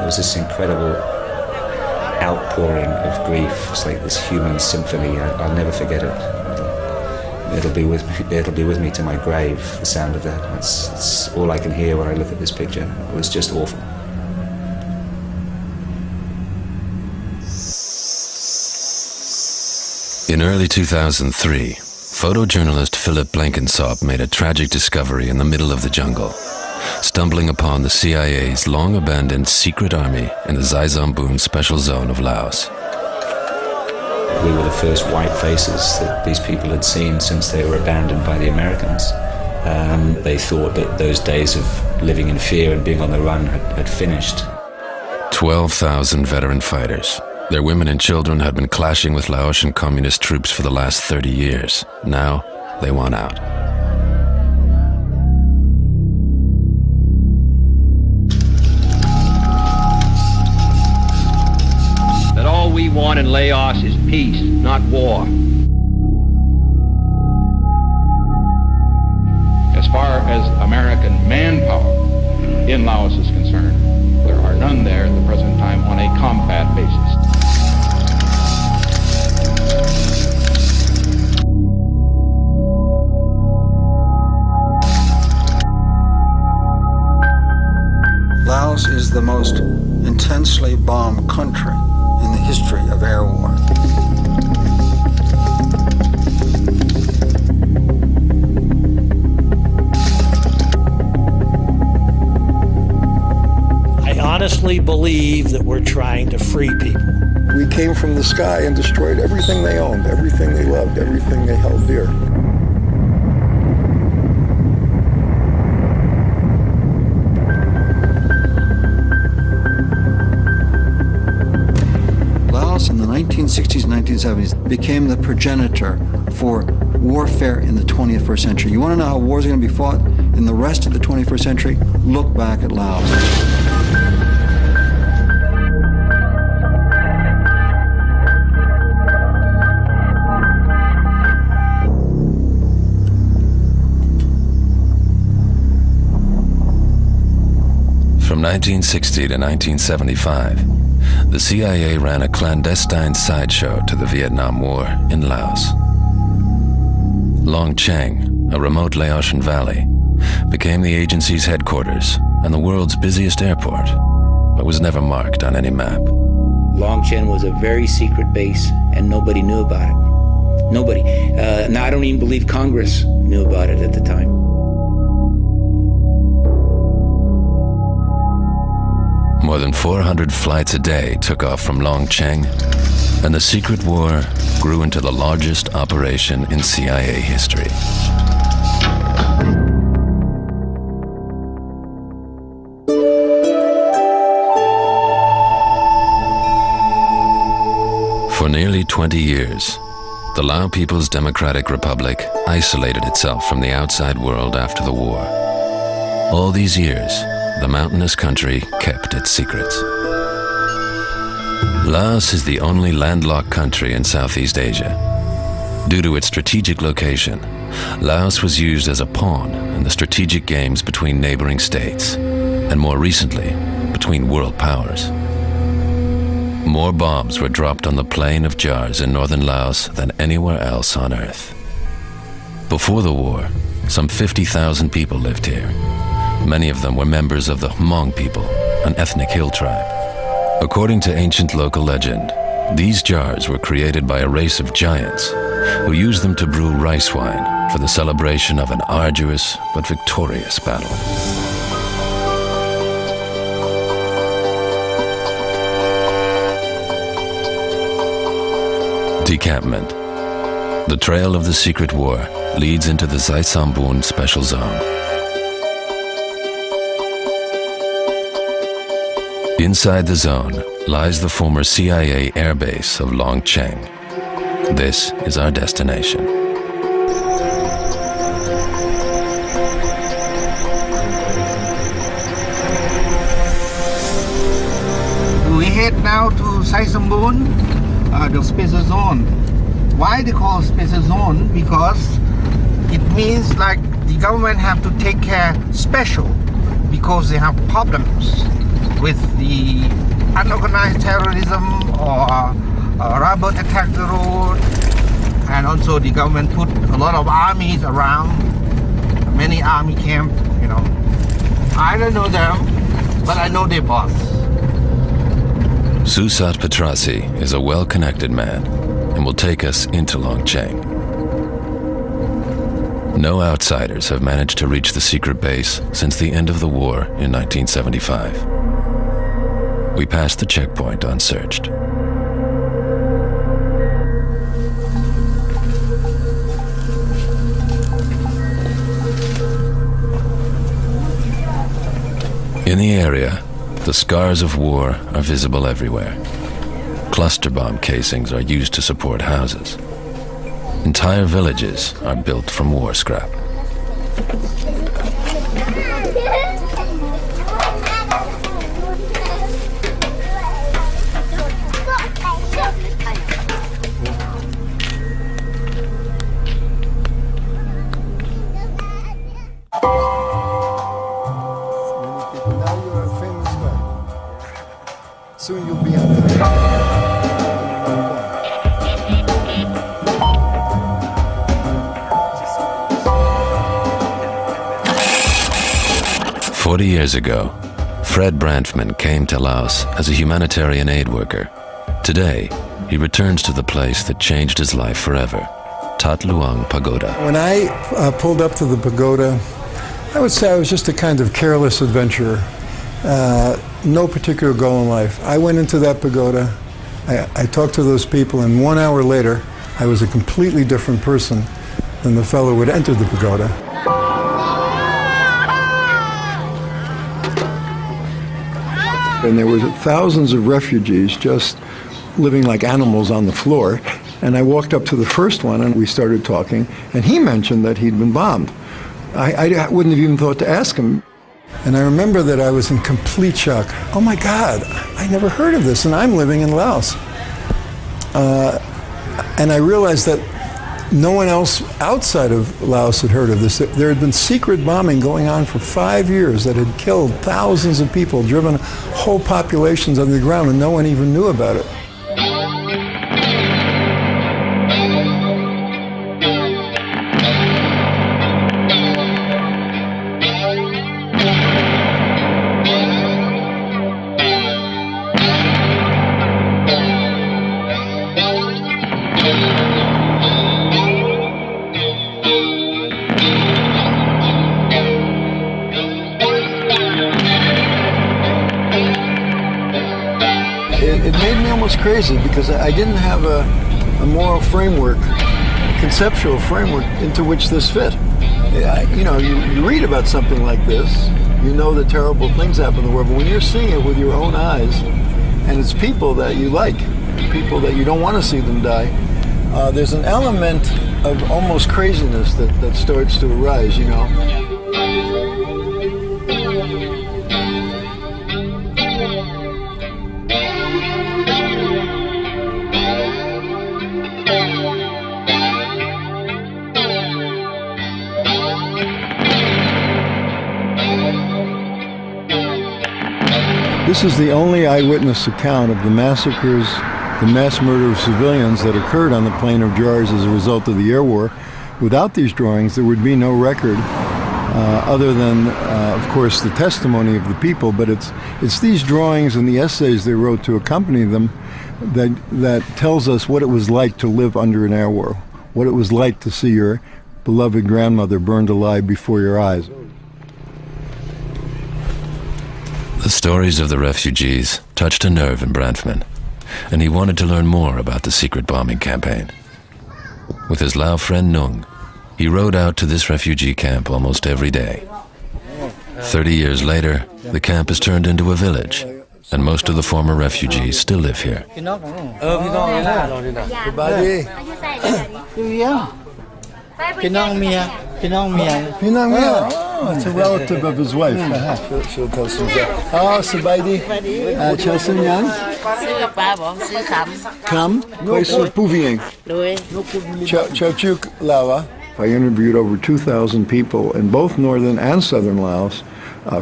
was this incredible outpouring of grief. It's like this human symphony. I'll never forget it. It'll be with me to my grave, the sound of that. It's all I can hear when I look at this picture. It was just awful. In early 2003, photojournalist Philip Blenkinsop made a tragic discovery in the middle of the jungle, stumbling upon the CIA's long-abandoned secret army in the Xaisambun Special Zone of Laos. We were the first white faces that these people had seen since they were abandoned by the Americans. They thought that those days of living in fear and being on the run had finished. 12,000 veteran fighters. Their women and children had been clashing with Laotian communist troops for the last 30 years. Now, they want out. That all we want in Laos is peace, not war. As far as American manpower in Laos is concerned, there are none there at the present time on a combat basis. Laos is the most intensely bombed country in the history of air war. I honestly believe that we're trying to free people. We came from the sky and destroyed everything they owned, everything they loved, everything they held dear. In the 1960s and 1970s became the progenitor for warfare in the 21st century. You want to know how wars are going to be fought in the rest of the 21st century? Look back at Laos. From 1960 to 1975, the CIA ran a clandestine sideshow to the Vietnam War in Laos. Long Cheng, a remote Laotian valley, became the agency's headquarters and the world's busiest airport, but was never marked on any map. Long Cheng was a very secret base and nobody knew about it. Nobody. Now, I don't even believe Congress knew about it at the time. More than 400 flights a day took off from Long Cheng, and the secret war grew into the largest operation in CIA history. For nearly 20 years, the Lao People's Democratic Republic isolated itself from the outside world after the war. All these years, the mountainous country kept its secrets. Laos is the only landlocked country in Southeast Asia. Due to its strategic location, Laos was used as a pawn in the strategic games between neighboring states, and more recently, between world powers. More bombs were dropped on the Plain of Jars in northern Laos than anywhere else on Earth. Before the war, some 50,000 people lived here. Many of them were members of the Hmong people, an ethnic hill tribe. According to ancient local legend, these jars were created by a race of giants who used them to brew rice wine for the celebration of an arduous but victorious battle. Decampment. The trail of the secret war leads into the Xaisambun Special Zone. Inside the zone lies the former CIA airbase of Long Cheng. This is our destination. We head now to Xaisambun, the special zone. Why they call special zone? Because it means like the government have to take care special because they have problems. with the unorganized terrorism or robber attack the road, and also the government put a lot of armies around, many army camp, you know. I don't know them, but I know their boss. Susat Petrasi is a well-connected man and will take us into Longcheng. No outsiders have managed to reach the secret base since the end of the war in 1975. We passed the checkpoint unsearched. In the area, the scars of war are visible everywhere. Cluster bomb casings are used to support houses. Entire villages are built from war scrap. Soon you'll be on the 40 years ago, Fred Branfman came to Laos as a humanitarian aid worker. Today, he returns to the place that changed his life forever, Tat Luang Pagoda. When I pulled up to the pagoda, I would say I was just a kind of careless adventurer. No particular goal in life. I went into that pagoda, I talked to those people, and 1 hour later, I was a completely different person than the fellow who had entered the pagoda. And there were thousands of refugees just living like animals on the floor. And I walked up to the first one and we started talking, and he mentioned that he'd been bombed. I wouldn't have even thought to ask him. And I remember that I was in complete shock. Oh my God, I never heard of this, and I'm living in Laos. And I realized that no one else outside of Laos had heard of this. There had been secret bombing going on for 5 years that had killed thousands of people, driven whole populations under the ground, and no one even knew about it. It made me almost crazy because I didn't have a moral framework, conceptual framework into which this fit. You know, you read about something like this, you know that terrible things happen in the world, but when you're seeing it with your own eyes, and it's people that you like, people that you don't want to see them die, there's an element of almost craziness that starts to arise, you know. This is the only eyewitness account of the massacres, the mass murder of civilians that occurred on the plain of jars as a result of the air war. Without these drawings, there would be no record other than, of course, the testimony of the people. But it's these drawings and the essays they wrote to accompany them that tells us what it was like to live under an air war, what it was like to see your beloved grandmother burned alive before your eyes. The stories of the refugees touched a nerve in Branfman, and he wanted to learn more about the secret bombing campaign. With his Lao friend Nung, he rode out to this refugee camp almost every day. 30 years later, the camp has turned into a village, and most of the former refugees still live here. Oh, it's a relative of his wife. She'll tell some. Oh, Sabaidi. Chasunyan. Come. Chauchuk Lawa. I interviewed over 2,000 people in both northern and southern Laos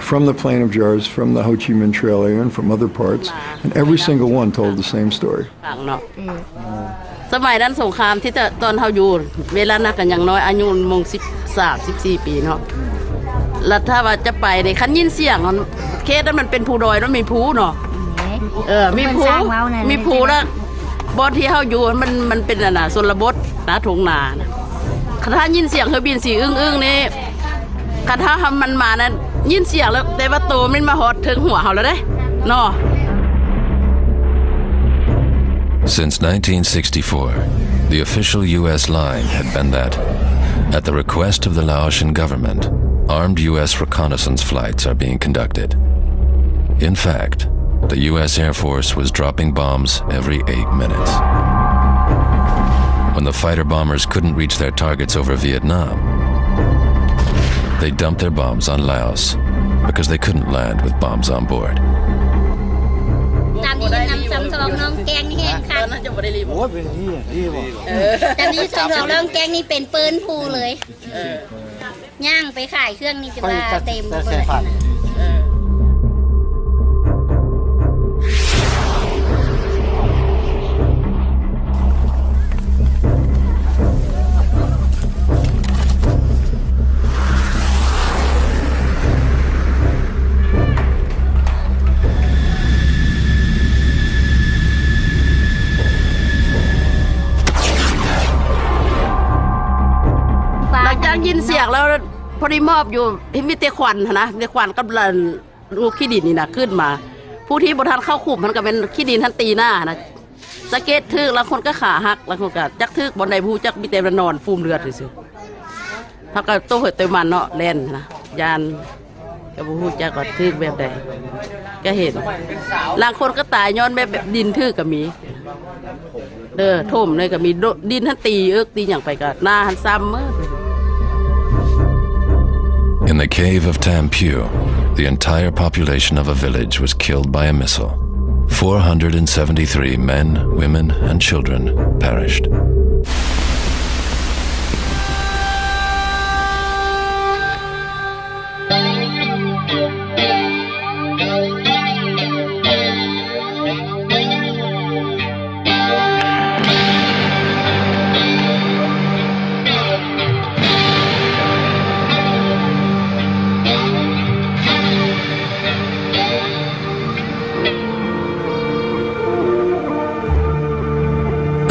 from the Plain of Jars, from the Ho Chi Minh Trail area, and from other parts, and every single one told the same story. สมัยนั้นสงครามที่ตอนเฮาอยู่เวลานั้นกันอย่างน้อยอายุมง13-14 ปีเนาะแล้วถ้าว่าจะไปในคันยินเสียงเคสนั้นมันเป็นภูดอยแล้วมีภูเนาะมีภูแล้วบอนที่เฮาอยู่มันเป็นน่ะชนบทนะทุ่งนานะถ้ายินเสียงเครื่องบินสีอึ้งๆนี่ถ้ามันมานั้นยินเสียงแล้วแต่ว่าโตมันมาฮอดถึงหัวเฮาแล้วเด้เนาะ Since 1964, the official U.S. line had been that, at the request of the Laotian government, armed U.S. reconnaissance flights are being conducted. In fact, the U.S. Air Force was dropping bombs every 8 minutes. When the fighter bombers couldn't reach their targets over Vietnam, they dumped their bombs on Laos because they couldn't land with bombs on board. ตามนี้นำซ้ำทองน้องแกงนี่แห้งค่ะตามนี้ทองน้องแกงนี่เป็นปืนภูเลยย่างไปขายเครื่องนี่จะว่าเต็มเลย ยินเสียงแล้วพอดีมอบอยู่มีแต่ควันนะแต่ควันกับลูกขี้ดินนี่นะขึ้นมาผู้ที่บทันเข้าขุมมันก็เป็นขี้ดินทันตีหน้านะสะเก็ตทึกแล้วคนก็ขาหักแล้วคนก็จักทึกบนใดผู้จักมีแต่นอนฟูมเลือดซื่อๆถ้าก็โตเหตุมันเนาะแล่นนะยานกับผู้จักก็ทึกแบบใดก็เห็นบางคนก็ตายย้อนแบบดินทึกก็มีท่มเลยก็มีดินทันตีตีอย่างไปก็หน้าทันซ้ำIn the cave of Tam Pu, the entire population of a village was killed by a missile. 473 men, women, and children perished.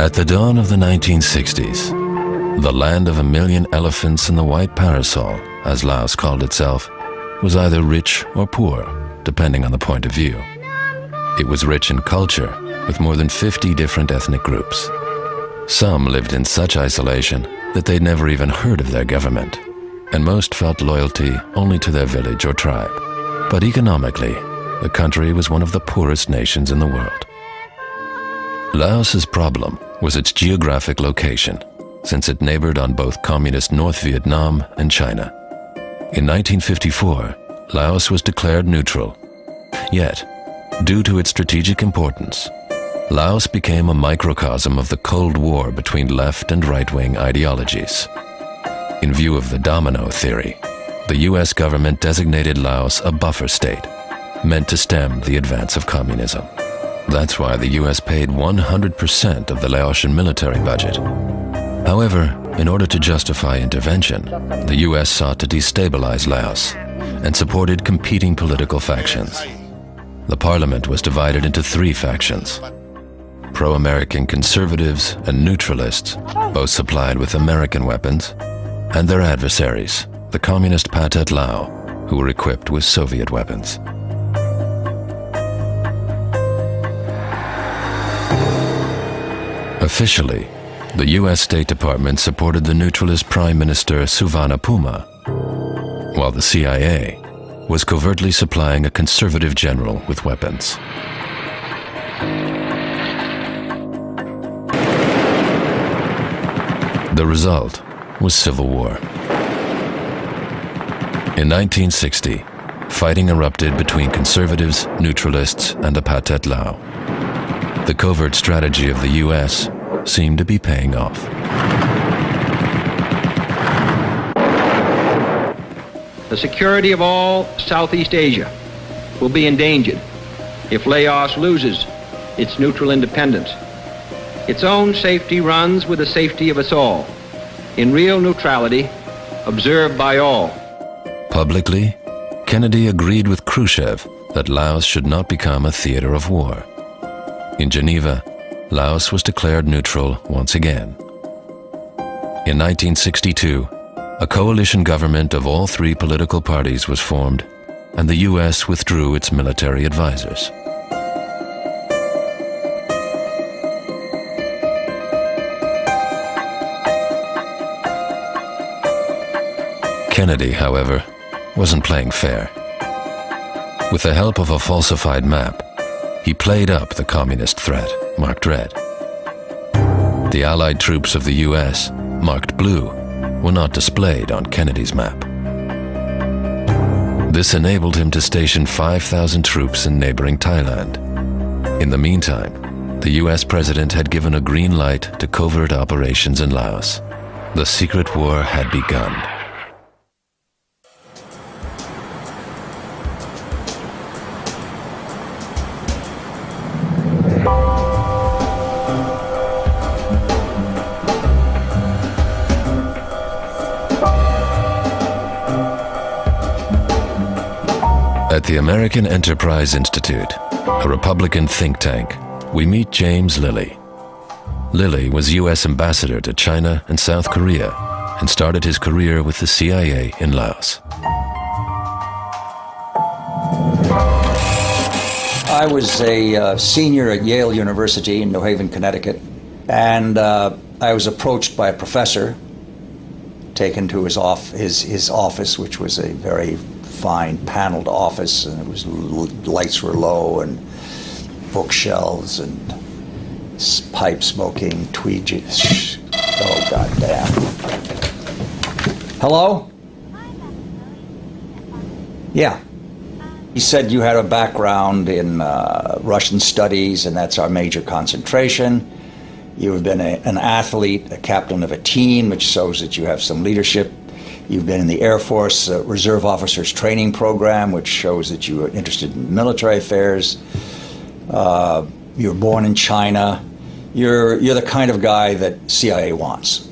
At the dawn of the 1960s, the land of a million elephants and the white parasol, as Laos called itself, was either rich or poor, depending on the point of view. It was rich in culture, with more than 50 different ethnic groups. Some lived in such isolation that they'd never even heard of their government, and most felt loyalty only to their village or tribe. But economically, the country was one of the poorest nations in the world. Laos's problem was its geographic location, since it neighbored on both communist North Vietnam and China. In 1954, Laos was declared neutral. Yet, due to its strategic importance, Laos became a microcosm of the Cold War between left and right-wing ideologies. In view of the domino theory, the US government designated Laos a buffer state, meant to stem the advance of communism. That's why the US paid 100% of the Laotian military budget. However, in order to justify intervention, the US sought to destabilize Laos and supported competing political factions. The parliament was divided into three factions: pro-American conservatives and neutralists, both supplied with American weapons, and their adversaries, the communist Pathet Lao, who were equipped with Soviet weapons. Officially, the U.S. State Department supported the neutralist Prime Minister Suvarnabhumi, while the CIA was covertly supplying a conservative general with weapons. The result was civil war. In 1960, fighting erupted between conservatives, neutralists, and the Pathet Lao. The covert strategy of the U.S. seemed to be paying off. The security of all Southeast Asia will be endangered if Laos loses its neutral independence. Its own safety runs with the safety of us all, in real neutrality, observed by all. Publicly, Kennedy agreed with Khrushchev that Laos should not become a theater of war. In Geneva, Laos was declared neutral once again. In 1962, a coalition government of all three political parties was formed, and the U.S. withdrew its military advisors. Kennedy, however, wasn't playing fair. With the help of a falsified map, he played up the communist threat, marked red. The Allied troops of the U.S., marked blue, were not displayed on Kennedy's map. This enabled him to station 5,000 troops in neighboring Thailand. In the meantime, the U.S. president had given a green light to covert operations in Laos. The secret war had begun. At the American Enterprise Institute, a Republican think tank, we meet James Lilly. Lilly was U.S. ambassador to China and South Korea and started his career with the CIA in Laos. I was a senior at Yale University in New Haven, Connecticut, and I was approached by a professor, taken to his office, which was a very fine paneled office, and it was lights were low and bookshelves and pipe smoking, tweed. Oh, goddamn! Hello? Yeah. He said you had a background in Russian studies, and that's our major concentration. You've been an athlete, a captain of a team, which shows that you have some leadership. You've been in the Air Force Reserve Officers Training Program, which shows that you are interested in military affairs. You were born in China. You're the kind of guy that CIA wants.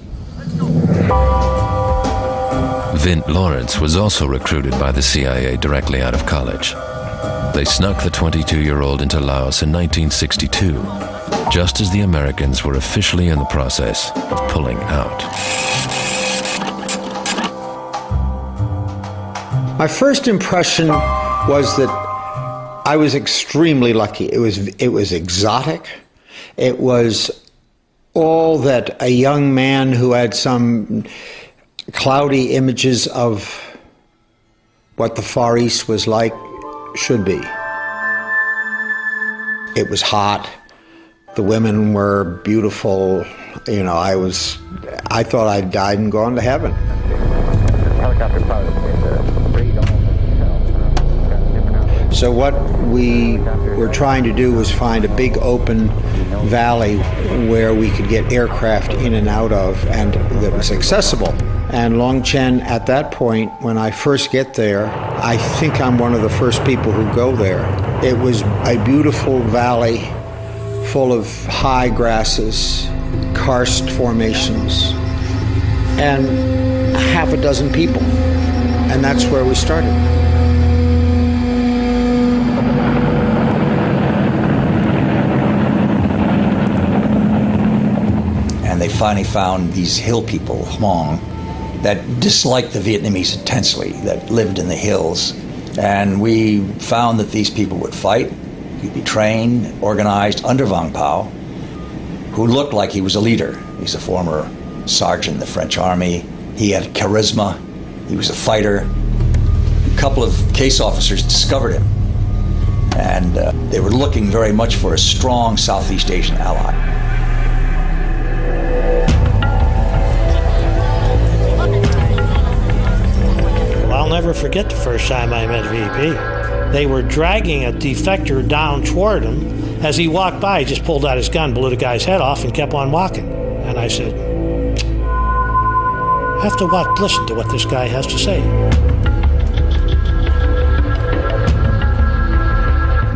Vint Lawrence was also recruited by the CIA directly out of college. They snuck the 22-year-old into Laos in 1962, just as the Americans were officially in the process of pulling out. My first impression was that I was extremely lucky. It was exotic. It was all that a young man who had some cloudy images of what the Far East was like should be. It was hot. The women were beautiful. You know, I thought I'd died and gone to heaven. So what we were trying to do was find a big open valley where we could get aircraft in and out of, and that was accessible. And Longchen, at that point, when I first get there, I think I'm one of the first people who go there. It was a beautiful valley full of high grasses, karst formations, and half a dozen people. And that's where we started. And they finally found these hill people, Hmong, that disliked the Vietnamese intensely, that lived in the hills. And we found that these people would fight. He'd be trained, organized under Vang Pao, who looked like he was a leader. He's a former sergeant in the French army. He had charisma. He was a fighter. A couple of case officers discovered him. And they were looking very much for a strong Southeast Asian ally. I'll never forget the first time I met VP. They were dragging a defector down toward him. As he walked by, he just pulled out his gun, blew the guy's head off, and kept on walking. And I said, I have to listen to what this guy has to say.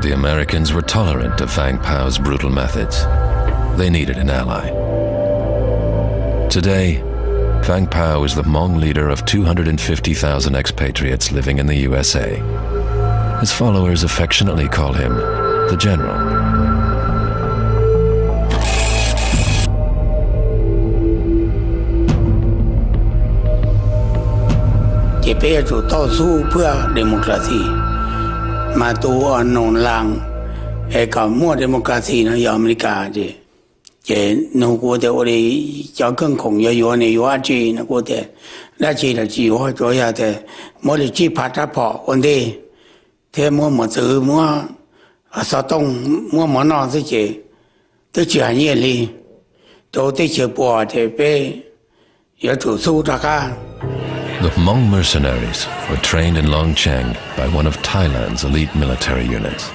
the Americans were tolerant of Vang Pao's brutal methods. They needed an ally. Today, Vang Pao is the Hmong leader of 250,000 expatriates living in the USA. His followers affectionately call him the General. The Hmong mercenaries were trained in Longcheng by one of Thailand's elite military units.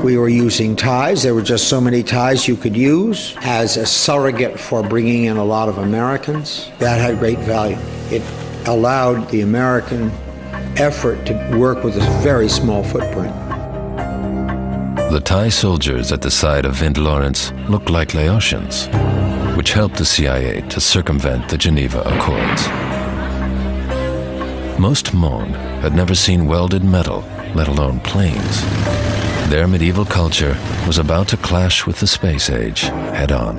We were using Thais. There were just so many Thais you could use as a surrogate for bringing in a lot of Americans. That had great value. It allowed the American effort to work with a very small footprint. The Thai soldiers at the side of Vint Lawrence looked like Laotians, which helped the CIA to circumvent the Geneva Accords. Most Hmong had never seen welded metal, let alone planes. Their medieval culture was about to clash with the space age head-on.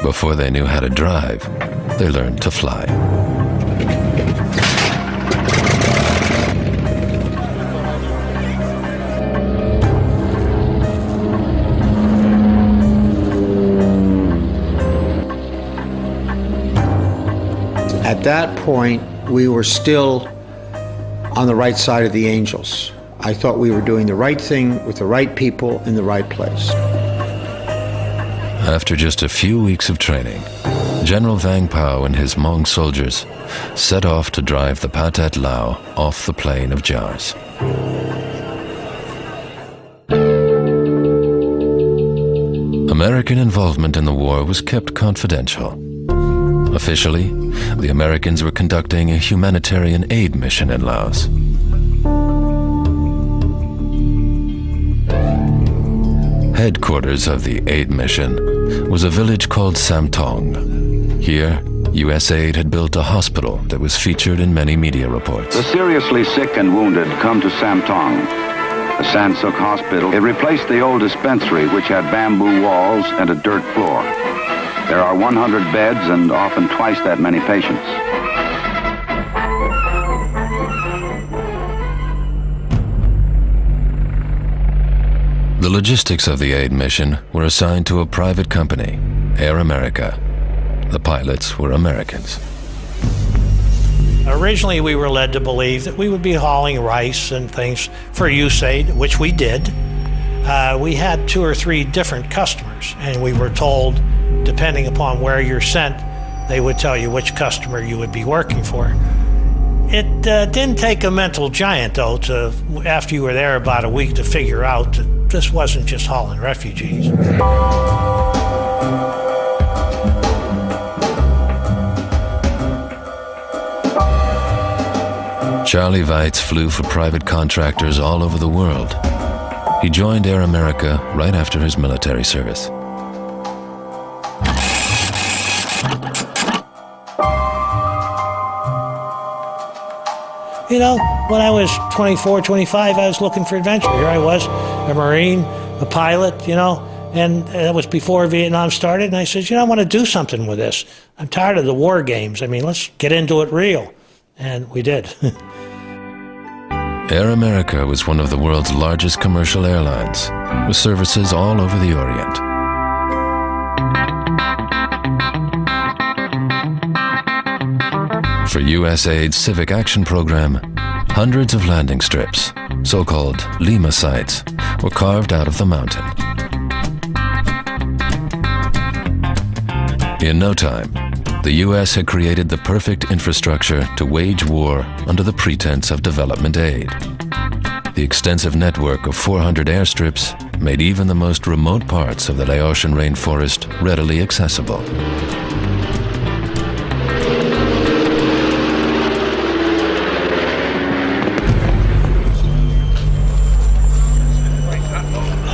Before they knew how to drive, they learned to fly. At that point, we were still on the right side of the angels. I thought we were doing the right thing with the right people in the right place. After just a few weeks of training, General Vang Pao and his Hmong soldiers set off to drive the Pathet Lao off the plain of Jars. American involvement in the war was kept confidential. Officially, the Americans were conducting a humanitarian aid mission in Laos. Headquarters of the aid mission was a village called Samtong. Here, USAID had built a hospital that was featured in many media reports. The seriously sick and wounded come to Samtong, a Sansuk hospital. It replaced the old dispensary, which had bamboo walls and a dirt floor. There are 100 beds and often twice that many patients. The logistics of the aid mission were assigned to a private company, Air America. The pilots were Americans. Originally, we were led to believe that we would be hauling rice and things for USAID, which we did. We had 2 or 3 different customers, and we were told, depending upon where you're sent, they would tell you which customer you would be working for. It didn't take a mental giant, though, after you were there about a week to figure out that this wasn't just hauling refugees. Charlie Weitz flew for private contractors all over the world. He joined Air America right after his military service. You know, when I was 24, 25, I was looking for adventure. Here I was, a Marine, a pilot, you know, and that was before Vietnam started. And I said, you know, I want to do something with this. I'm tired of the war games. I mean, let's get into it real. And we did. Air America was one of the world's largest commercial airlines, with services all over the Orient. For USAID's Civic Action Program, hundreds of landing strips, so-called Lima sites, were carved out of the mountain. In no time, the U.S. had created the perfect infrastructure to wage war under the pretense of development aid. The extensive network of 400 airstrips made even the most remote parts of the Laotian rainforest readily accessible.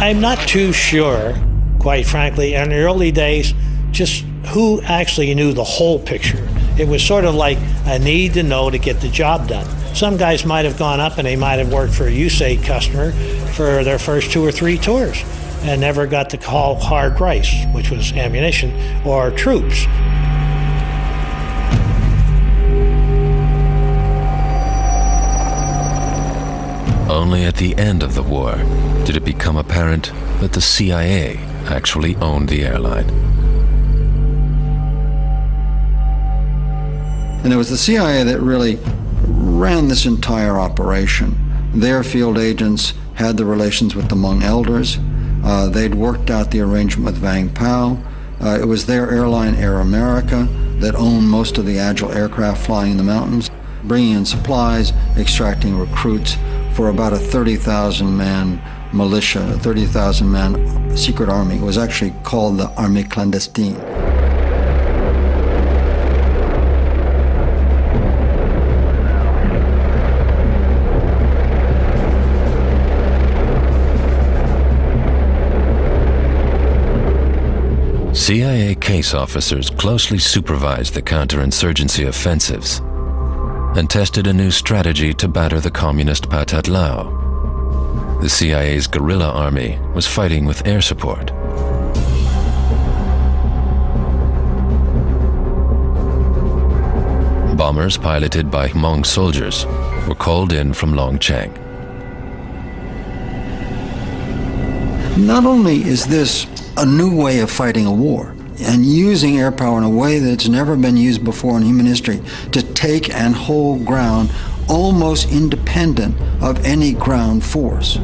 I'm not too sure, quite frankly, in the early days, just who actually knew the whole picture. It was sort of like a need to know to get the job done. Some guys might have gone up and they might have worked for a USAID customer for their first 2 or 3 tours and never got to call hard rice, which was ammunition, or troops. Only at the end of the war did it become apparent that the CIA actually owned the airline. And it was the CIA that really ran this entire operation. Their field agents had the relations with the Hmong elders. They'd worked out the arrangement with Vang Pao. It was their airline, Air America, that owned most of the agile aircraft flying in the mountains, bringing in supplies, extracting recruits for about a 30,000-man militia, a 30,000-man secret army. It was actually called the Armée Clandestine. CIA case officers closely supervised the counterinsurgency offensives and tested a new strategy to batter the communist Pathet Lao. The CIA's guerrilla army was fighting with air support. Bombers piloted by Hmong soldiers were called in from Longchang. Not only is this a new way of fighting a war and using air power in a way that's never been used before in human history to take and hold ground almost independent of any ground force.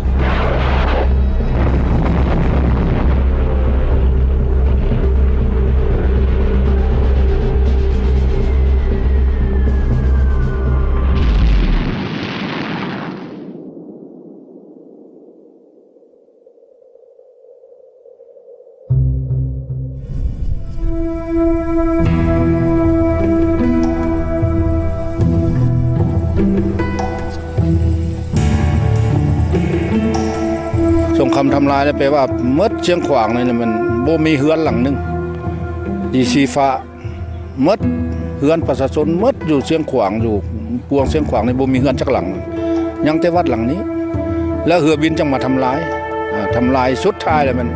คำทำลายนี่แปลว่าเมื่อเชียงขวางนี่มันบ่มีเฮือนหลังนึงอีซีฟ้าเมื่อเฮือนประชาชนเมื่ออยู่เชียงขวางอยู่ปวงเชียงขวางนี่บ่มีเฮือนจักหลังยังแต่วัดหลังนี้แล้วเรือบินจังมาทำลายสุดท้ายแล้วมัน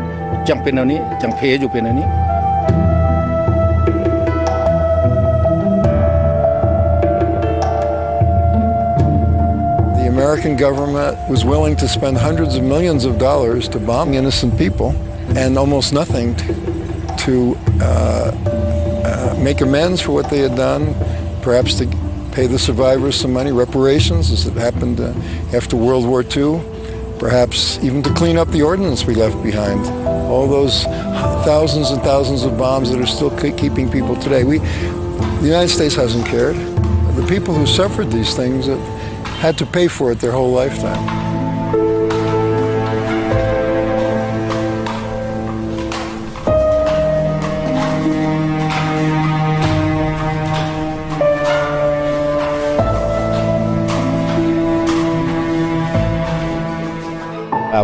จังเป็นอันนี้จังเพอยู่เป็นอันนี้The American government was willing to spend hundreds of millions of dollars to bomb innocent people and almost nothing to make amends for what they had done, perhaps to pay the survivors some money, reparations, as it happened after World War II, perhaps even to clean up the ordnance we left behind. All those thousands and thousands of bombs that are still keeping people today. The United States hasn't cared. The people who suffered these things have had to pay for it their whole lifetime.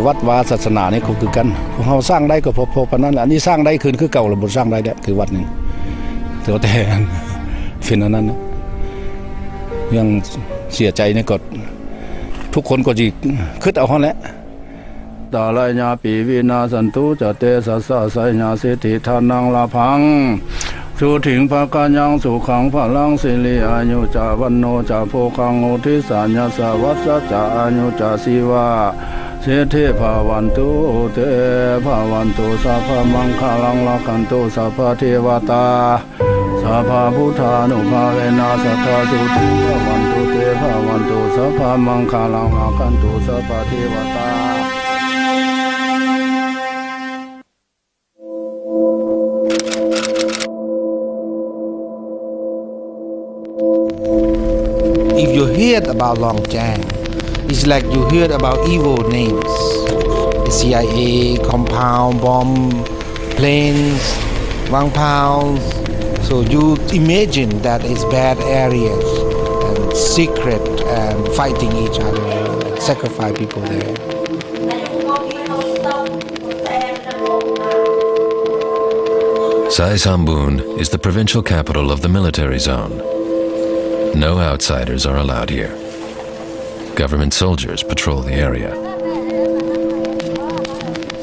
วัดวาศาสนานี่ก็คือกันพวกเราสร้างได้ก็พอๆปานนั้นแหละอันนี้สร้างได้คืนคือเก่าหรือบ่สร้างได้เนี่ยคือวัดนึงแต่ฟินอันนั้นยังเสียใจนี่ก็ทุกคนก็จิคิดเอาฮ้อนแหละตาลายญาปีวินาสันตุจะเตสัสสะไสญาสิทธิทานังลาภังสุถิงภกายังสุขังพลังสิริอายุจาวันโนจาโภคังโอทิสัญญาสวัสสะจาอายุจาสีวาเสเทภาวันตุเตภาวันตุสัพพมังคลังละคันตุสัพพเทวตาสัพพพุทธานุภาเวนะสัทธาสุติภาวันตุเตภาวันตุสัพพมังคลังละคันตุสัพพเทวตาIf you heard about Longchang, it's like you heard about evil names. The CIA, compound, bomb, planes, Wang Pao. So you imagine that it's bad areas and secret and fighting each other, sacrifice people there. Sambun is the provincial capital of the military zone. No outsiders are allowed here. Government soldiers patrol the area.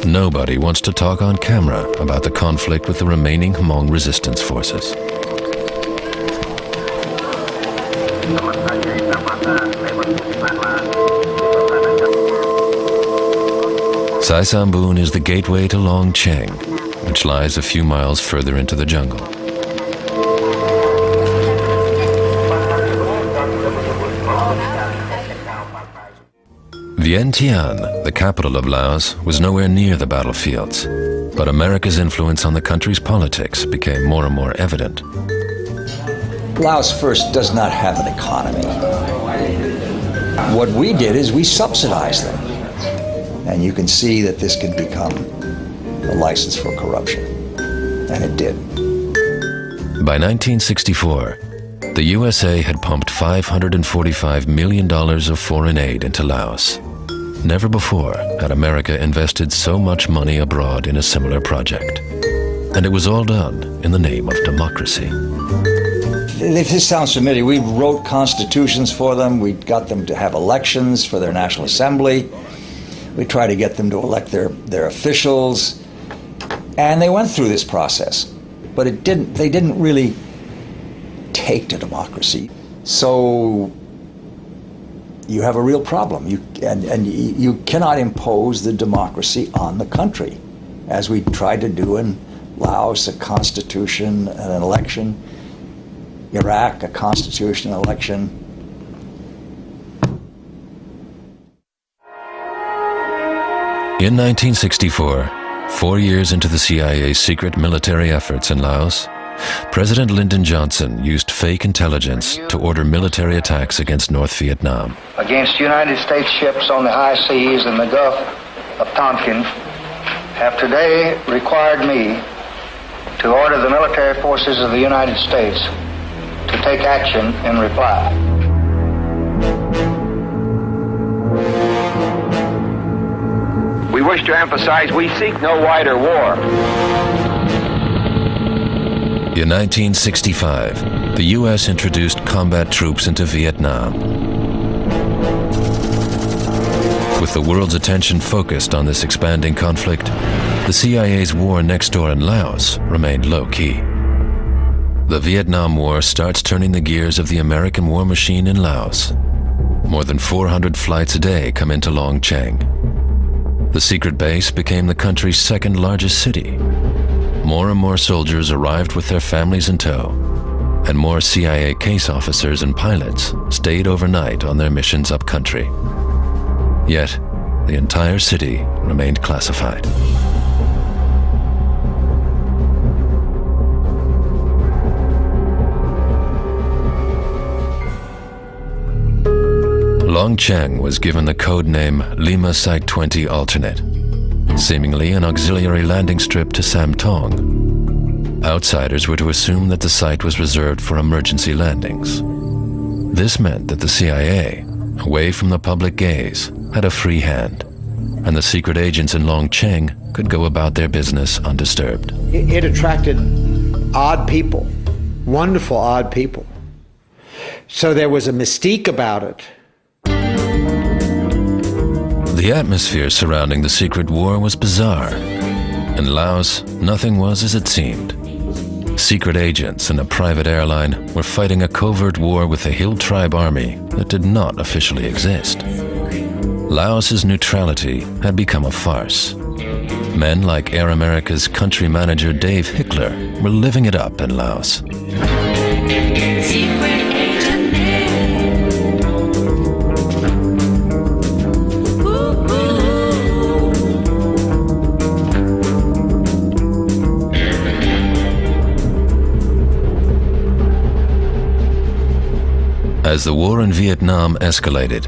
Nobody wants to talk on camera about the conflict with the remaining Hmong resistance forces. Sambun is the gateway to Long Cheng, which lies a few miles further into the jungle. Vientiane, the capital of Laos, was nowhere near the battlefields, but America's influence on the country's politics became more and more evident. Laos first does not have an economy. What we did is we subsidized them. And you can see that this can become a license for corruption. And it did. By 1964, the USA had pumped $545 million of foreign aid into Laos. Never before had America invested so much money abroad in a similar project. And it was all done in the name of democracy. If this sounds familiar, we wrote constitutions for them. We got them to have elections for their National Assembly. We tried to get them to elect their officials. And they went through this process. But they didn't really take to democracy. So you have a real problem. You cannot impose the democracy on the country, as we tried to do in Laos, a constitution and an election, Iraq, a constitution and election. In 1964, 4 years into the CIA's secret military efforts in Laos, President Lyndon Johnson used fake intelligence to order military attacks against North Vietnam. Against United States ships on the high seas in the Gulf of Tonkin have today required me to order the military forces of the United States to take action in reply. We wish to emphasize we seek no wider war. In 1965, the U.S. introduced combat troops into Vietnam. With the world's attention focused on this expanding conflict, the CIA's war next door in Laos remained low-key. The Vietnam War starts turning the gears of the American war machine in Laos. More than 400 flights a day come into Long Cheng. The secret base became the country's second largest city. More and more soldiers arrived with their families in tow, and more CIA case officers and pilots stayed overnight on their missions up country. Yet, the entire city remained classified. Long Cheng was given the code name Lima Site 20 Alternate, seemingly an auxiliary landing strip to Sam Tong. Outsiders were to assume that the site was reserved for emergency landings. This meant that the CIA, away from the public gaze, had a free hand, and the secret agents in Long Cheng could go about their business undisturbed. It attracted odd people, wonderful odd people. So there was a mystique about it. The atmosphere surrounding the secret war was bizarre. In Laos, nothing was as it seemed. Secret agents and a private airline were fighting a covert war with a hill tribe army that did not officially exist. Laos's neutrality had become a farce. Men like Air America's country manager Dave Hickler were living it up in Laos. As the war in Vietnam escalated,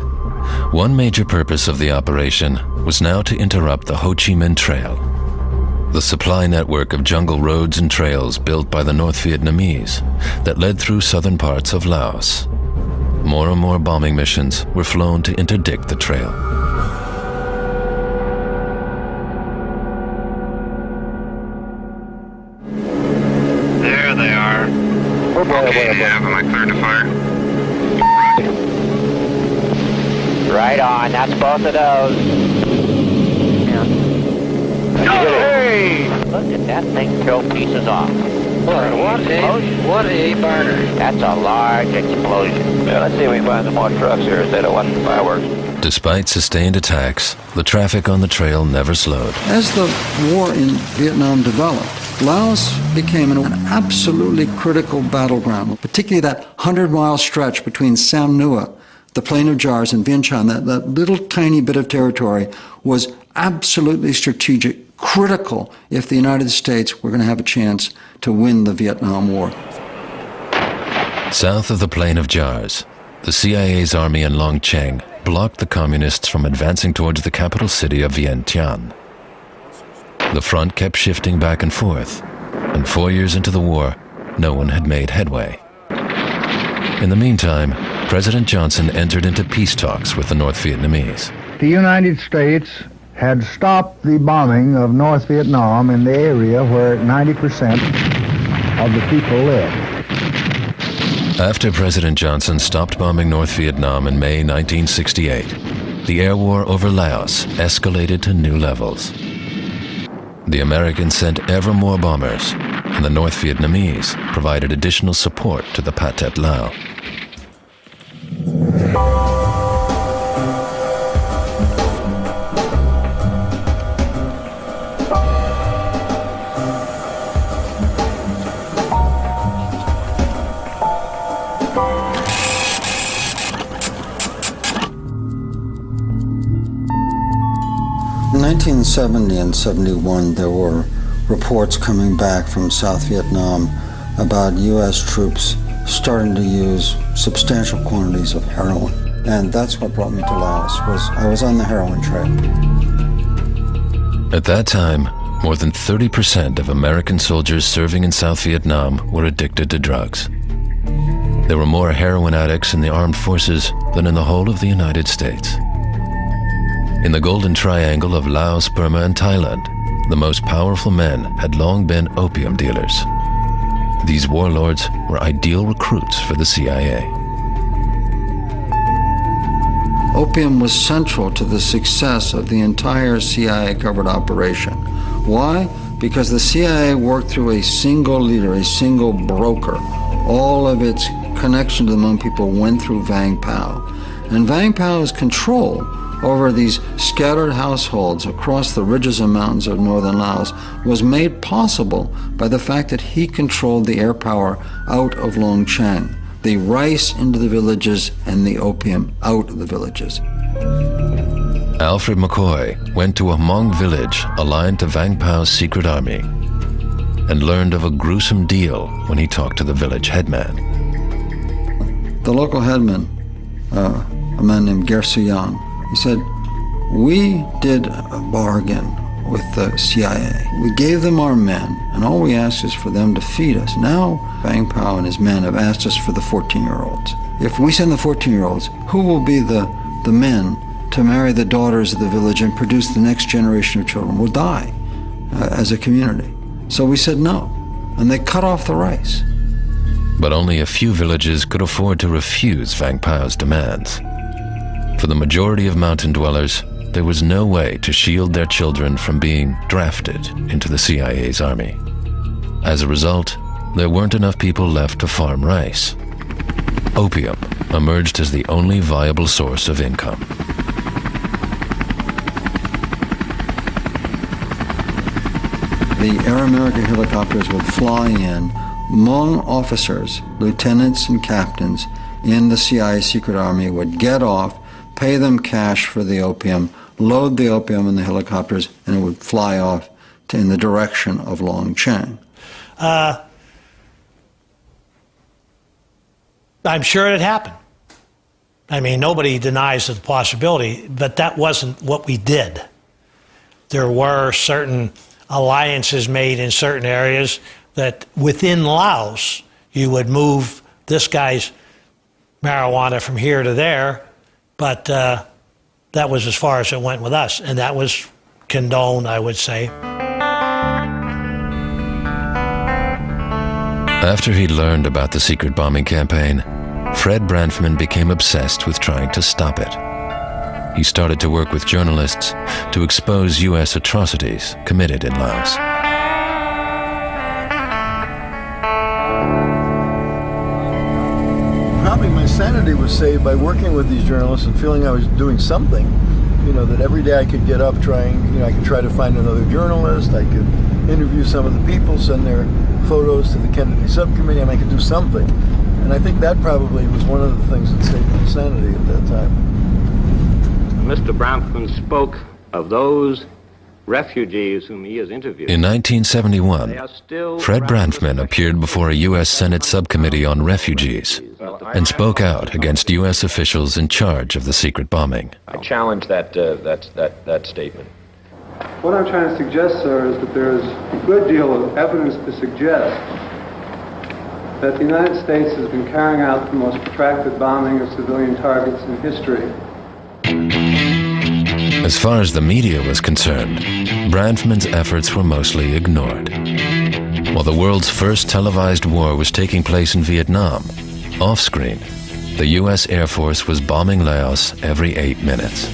one major purpose of the operation was now to interrupt the Ho Chi Minh Trail, the supply network of jungle roads and trails built by the North Vietnamese that led through southern parts of Laos. More and more bombing missions were flown to interdict the trail. am I cleared to fire? Right on, that's both of those. Yeah. Hey! Look at that thing throw pieces off. What a burner. That's a large explosion. Yeah, let's see if we can find some more trucks here instead of one fireworks. Despite sustained attacks, the traffic on the trail never slowed. As the war in Vietnam developed, Laos became an absolutely critical battleground, particularly that 100-mile stretch between Sam Nua, the Plain of Jars, and Vientiane. That little tiny bit of territory was absolutely strategic, critical if the United States were going to have a chance to win the Vietnam War. South of the Plain of Jars, the CIA's army in Long Cheng blocked the communists from advancing towards the capital city of Vientiane. The front kept shifting back and forth, and 4 years into the war, no one had made headway. In the meantime, President Johnson entered into peace talks with the North Vietnamese. The United States had stopped the bombing of North Vietnam in the area where 90% of the people lived. After President Johnson stopped bombing North Vietnam in May 1968, the air war over Laos escalated to new levels. The Americans sent ever more bombers, and the North Vietnamese provided additional support to the Pathet Lao. In 1970 and 71, there were reports coming back from South Vietnam about U.S. troops starting to use substantial quantities of heroin. And that's what brought me to Laos. I was on the heroin trail. At that time, more than 30% of American soldiers serving in South Vietnam were addicted to drugs. There were more heroin addicts in the armed forces than in the whole of the United States. In the Golden Triangle of Laos, Burma, and Thailand, the most powerful men had long been opium dealers. These warlords were ideal recruits for the CIA. Opium was central to the success of the entire CIA-covered operation. Why? Because the CIA worked through a single leader, a single broker. All of its connection to the Hmong people went through Vang Pao. And Vang Pao's control over these scattered households across the ridges and mountains of northern Laos was made possible by the fact that he controlled the air power out of Long Cheng, the rice into the villages and the opium out of the villages. Alfred McCoy went to a Hmong village aligned to Vang Pao's secret army and learned of a gruesome deal when he talked to the village headman. The local headman, a man named Ger Suyang, he said, "We did a bargain with the CIA. We gave them our men, and all we asked is for them to feed us. Now, Vang Pao and his men have asked us for the 14-year-olds. If we send the 14-year-olds, who will be the men to marry the daughters of the village and produce the next generation of children? We'll die as a community." So we said no, and they cut off the rice. But only a few villages could afford to refuse Vang Pao's demands. For the majority of mountain dwellers, there was no way to shield their children from being drafted into the CIA's army. As a result, there weren't enough people left to farm rice. Opium emerged as the only viable source of income. The Air America helicopters would fly in. Hmong officers, lieutenants and captains in the CIA secret army would get off, pay them cash for the opium, load the opium in the helicopters, and it would fly off in the direction of Long Cheng. I'm sure it happened. I mean, nobody denies the possibility, but that wasn't what we did. There were certain alliances made in certain areas that within Laos, you would move this guy's marijuana from here to there, but that was as far as it went with us, and that was condoned, I would say. After he'd learned about the secret bombing campaign, Fred Branfman became obsessed with trying to stop it. He started to work with journalists to expose U.S. atrocities committed in Laos. Probably my sanity was saved by working with these journalists and feeling I was doing something. You know, that every day I could get up I could try to find another journalist, I could interview some of the people, send their photos to the Kennedy subcommittee, and I could do something. And I think that probably was one of the things that saved my sanity at that time. Mr. Branfman spoke of those refugees whom he has interviewed. In 1971, Fred Branfman appeared before a U.S. Senate subcommittee on refugees and spoke out against U.S. officials in charge of the secret bombing. I challenge that statement. What I'm trying to suggest, sir, is that there is a good deal of evidence to suggest that the United States has been carrying out the most protracted bombing of civilian targets in history. As far as the media was concerned, Branfman's efforts were mostly ignored. While the world's first televised war was taking place in Vietnam, off-screen, the U.S. Air Force was bombing Laos every 8 minutes.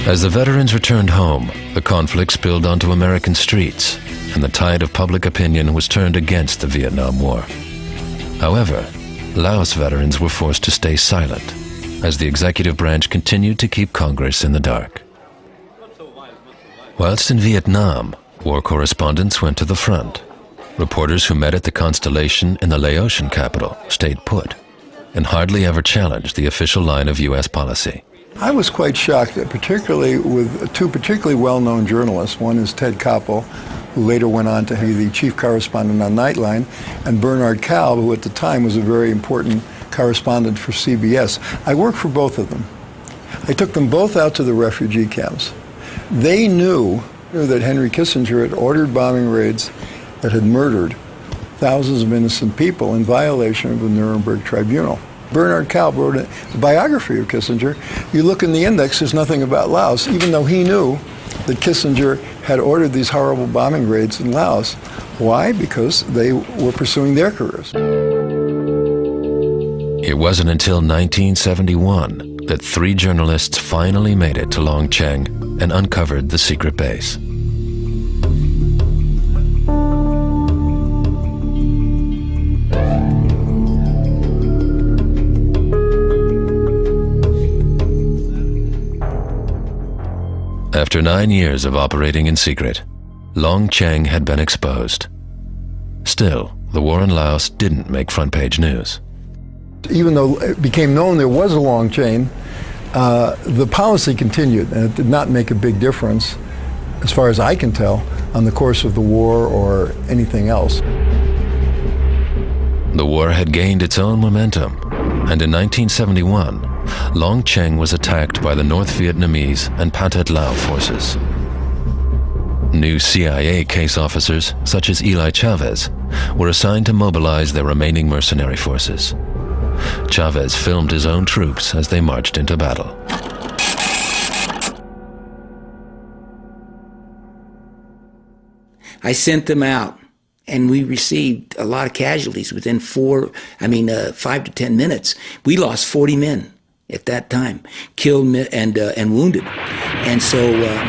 As the veterans returned home, the conflict spilled onto American streets, and the tide of public opinion was turned against the Vietnam War. However, Laos veterans were forced to stay silent, as the executive branch continued to keep Congress in the dark. Whilst in Vietnam, war correspondents went to the front. Reporters who met at the Constellation in the Laotian capital stayed put, and hardly ever challenged the official line of U.S. policy. I was quite shocked, particularly with two particularly well-known journalists. One is Ted Koppel, who later went on to be the chief correspondent on Nightline, and Bernard Kalb, who at the time was a very important correspondent for CBS. I worked for both of them. I took them both out to the refugee camps. They knew that Henry Kissinger had ordered bombing raids that had murdered thousands of innocent people in violation of the Nuremberg Tribunal. Bernard Kalb wrote a biography of Kissinger. You look in the index, there's nothing about Laos, even though he knew that Kissinger had ordered these horrible bombing raids in Laos. Why? Because they were pursuing their careers. It wasn't until 1971 that 3 journalists finally made it to Long Cheng and uncovered the secret base. After 9 years of operating in secret, Long Cheng had been exposed. Still, the war in Laos didn't make front-page news. Even though it became known there was a Long Chain, the policy continued, and it did not make a big difference, as far as I can tell, on the course of the war or anything else. The war had gained its own momentum, and in 1971, Long Cheng was attacked by the North Vietnamese and Pathet Lao forces. New CIA case officers, such as Eli Chavez, were assigned to mobilize their remaining mercenary forces. Chavez filmed his own troops as they marched into battle. I sent them out, and we received a lot of casualties within 5 to 10 minutes. We lost 40 men at that time, killed and wounded. And so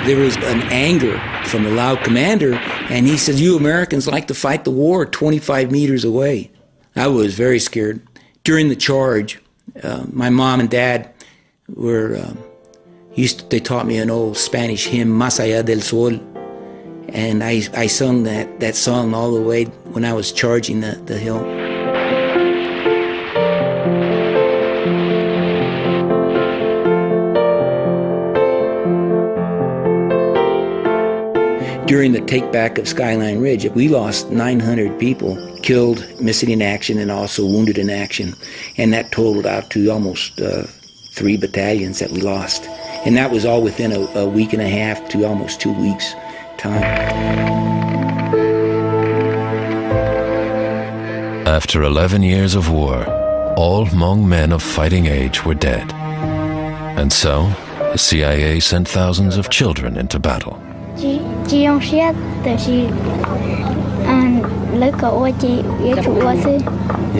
there was an anger from the Lao commander, and he says, "You Americans like to fight the war 25 meters away." I was very scared. During the charge, my mom and dad were, they taught me an old Spanish hymn, Más allá del sol, and I sung that song all the way when I was charging the hill. During the take-back of Skyline Ridge, we lost 900 people, killed, missing in action, and also wounded in action. And that totaled out to almost 3 battalions that we lost. And that was all within a week and a half to almost 2 weeks' time. After 11 years of war, all Hmong men of fighting age were dead. And so, the CIA sent thousands of children into battle. You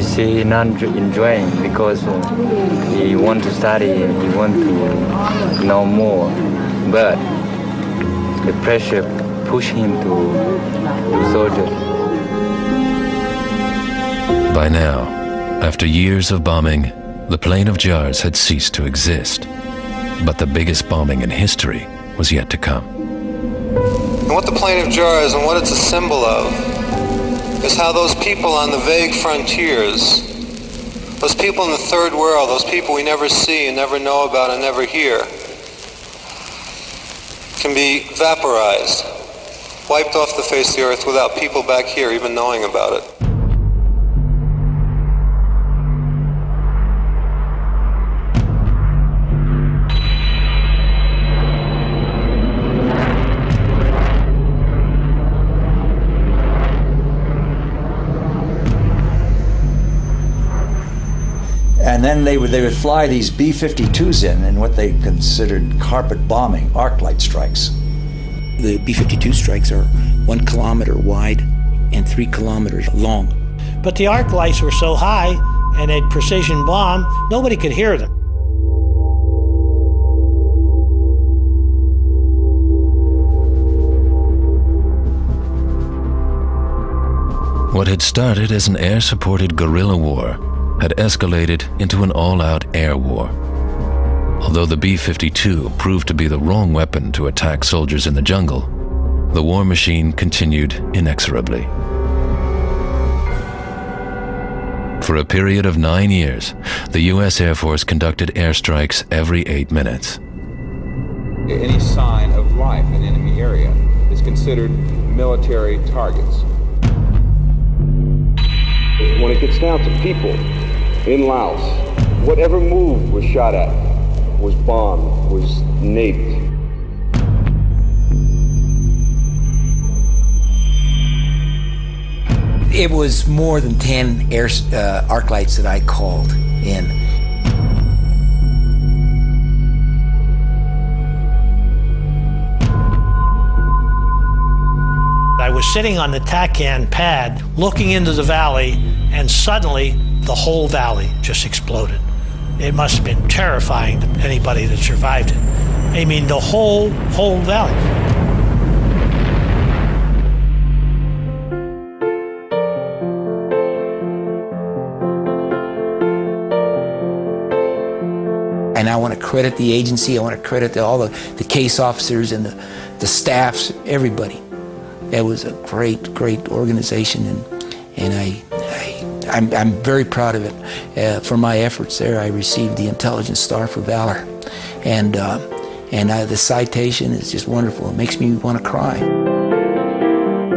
see, not enjoying because he want to study, he want to know more, but the pressure push him to do soldier. By now, after years of bombing, the Plain of Jars had ceased to exist. But the biggest bombing in history was yet to come. And what the Plain of Jars and what it's a symbol of is how those people on the vague frontiers, those people in the third world, those people we never see and never know about and never hear, can be vaporized, wiped off the face of the earth without people back here even knowing about it. And then they would fly these B-52s in what they considered carpet bombing, arc light strikes. The B-52 strikes are 1 kilometer wide and 3 kilometers long. But the arc lights were so high and they'd precision bomb, nobody could hear them. What had started as an air-supported guerrilla war had escalated into an all-out air war. Although the B-52 proved to be the wrong weapon to attack soldiers in the jungle, the war machine continued inexorably. For a period of 9 years, the U.S. Air Force conducted airstrikes every 8 minutes. Any sign of life in enemy area is considered military targets. When it gets down to people in Laos, whatever move was shot at, was bombed, was naked. It was more than 10 arc lights that I called in. I was sitting on the TACAN pad looking into the valley, and suddenly the whole valley just exploded. It must have been terrifying to anybody that survived it. I mean, the whole valley. And I want to credit the agency, I want to credit all the case officers and the staffs, everybody. It was a great, great organization, and I'm very proud of it. For my efforts there, I received the Intelligence Star for Valor, and the citation is just wonderful. It makes me want to cry.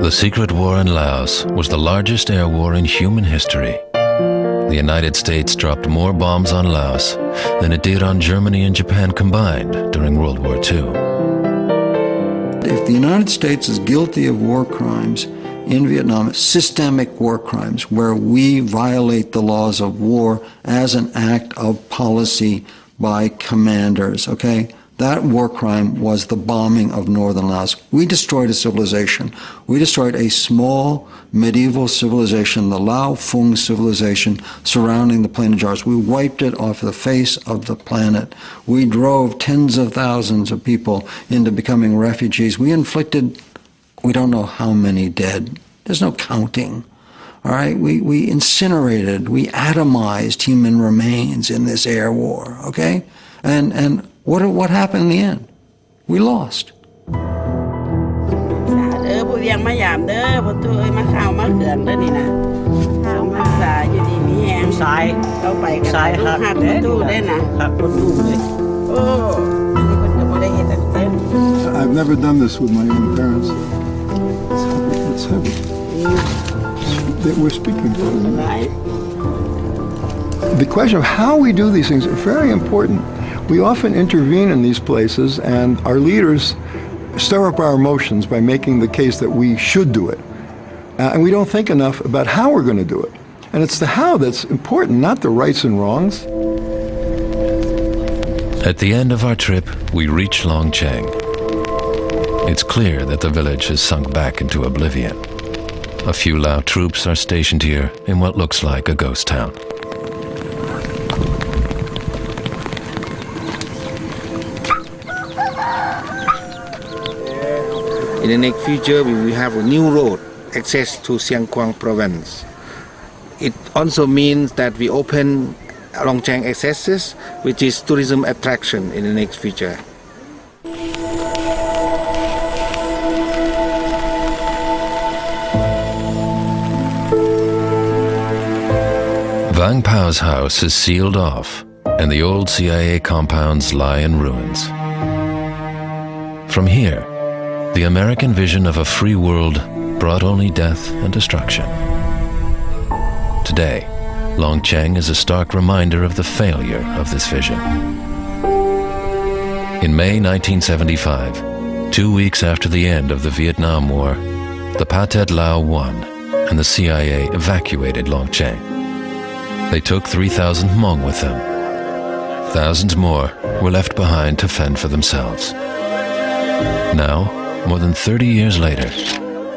The secret war in Laos was the largest air war in human history. The United States dropped more bombs on Laos than it did on Germany and Japan combined during World War II. If the United States is guilty of war crimes in Vietnam, systemic war crimes, where we violate the laws of war as an act of policy by commanders, okay? That war crime was the bombing of northern Laos. We destroyed a civilization. We destroyed a small medieval civilization, the Lao Phung civilization surrounding the Plain of Jars. We wiped it off the face of the planet. We drove tens of thousands of people into becoming refugees. We inflicted, we don't know how many dead. There's no counting. All right, we incinerated, we atomized human remains in this air war, okay? And what happened in the end? We lost. I've never done this with my own parents. It's heavy. We're speaking for them. The question of how we do these things is very important. We often intervene in these places, and our leaders stir up our emotions by making the case that we should do it. And we don't think enough about how we're going to do it. And it's the how that's important, not the rights and wrongs. At the end of our trip, we reach Longcheng. It's clear that the village has sunk back into oblivion. A few Lao troops are stationed here in what looks like a ghost town. In the next future, we will have a new road access to Siang Kuang province. It also means that we open Longcheng accesses, which is tourism attraction in the next future. Vang Pao's house is sealed off, and the old CIA compounds lie in ruins. From here, the American vision of a free world brought only death and destruction. Today, Longcheng is a stark reminder of the failure of this vision. In May 1975, 2 weeks after the end of the Vietnam War, the Pathet Lao won, and the CIA evacuated Longcheng. They took 3,000 Hmong with them. Thousands more were left behind to fend for themselves. Now, more than 30 years later,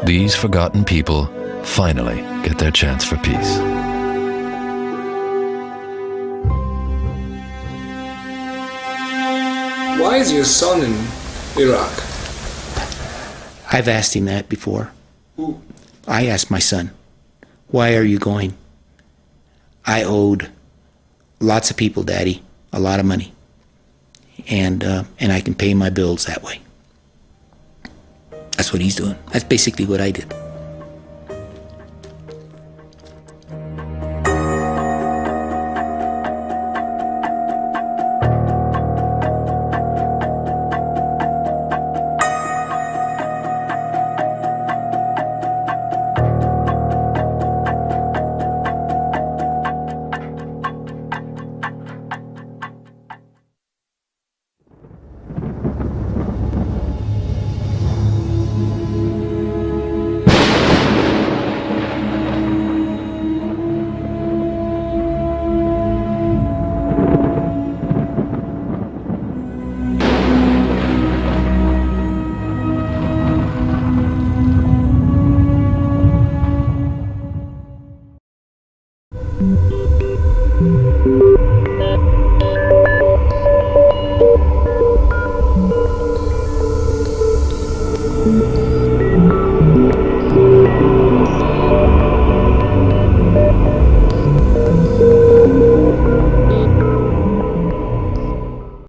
these forgotten people finally get their chance for peace. Why is your son in Iraq? I've asked him that before. Who? I asked my son, why are you going? I owed lots of people, Daddy, a lot of money. And I can pay my bills that way. That's what he's doing. That's basically what I did. Thank you.